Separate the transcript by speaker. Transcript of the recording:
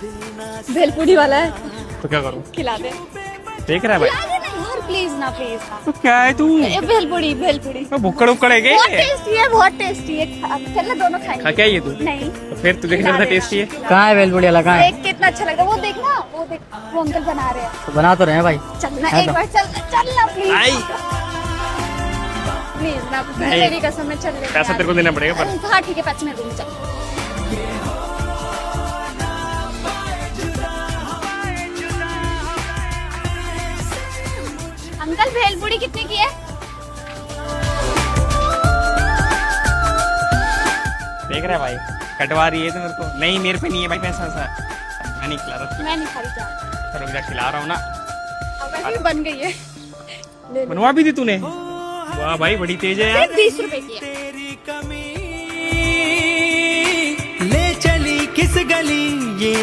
Speaker 1: भेलपुरी वाला है,
Speaker 2: तो क्या करूँ?
Speaker 1: खिला दे।
Speaker 2: देख रहा है भाई?
Speaker 1: खिला दे ना यार, प्लीज ना, प्लीज ना।
Speaker 2: तो क्या है तू?
Speaker 1: भेलपुरी, भेलपुरी
Speaker 2: भुक्कड़ उक्कड़ है क्या?
Speaker 1: बहुत टेस्टी है, बहुत टेस्टी है। चल ना, दोनों खाएंगे।
Speaker 2: खा क्या ये तू?
Speaker 1: नहीं,
Speaker 2: तो फिर तुझे कितना
Speaker 1: खिला
Speaker 2: टेस्टी है?
Speaker 1: देना।
Speaker 3: कहाँ है भेलपुरी वाला, कहाँ है?
Speaker 1: देख कितना अच्छा लग रहा है, वो देख ना, वो देख, वो अंकल बना रहे हैं।
Speaker 3: तो बना तो रहे हैं भाई।
Speaker 1: चल ना
Speaker 3: है
Speaker 1: एक
Speaker 3: तो।
Speaker 1: बार, चल चल ना प्लीज,
Speaker 2: आई।
Speaker 1: प्लीज ना,
Speaker 2: नहीं।
Speaker 1: तेरी कसम है, चल ले।
Speaker 2: पैसा तेरे को देना पड़ेगा पर।
Speaker 1: हाँ ठीक है, पैसे मैं दूंगी, चल। अंकल भेलपुरी कितने की है?
Speaker 2: देख रहा है भाई? कटवा रही है तो मेरे को। नहीं, मेरे पे नहीं है भाई पैसा वैसा। मैं नहीं खिला रहा।
Speaker 1: मैं नहीं खा रही, जा।
Speaker 2: रुक जा, खिला रहा हूँ ना।
Speaker 1: अब वैसे भी बन गई है, ले ले।
Speaker 2: बनवा भी दी तूने? वाह भाई, बड़ी तेज है यार।
Speaker 1: सिर्फ 20 रुपए की है।
Speaker 4: ले चली किस गली ये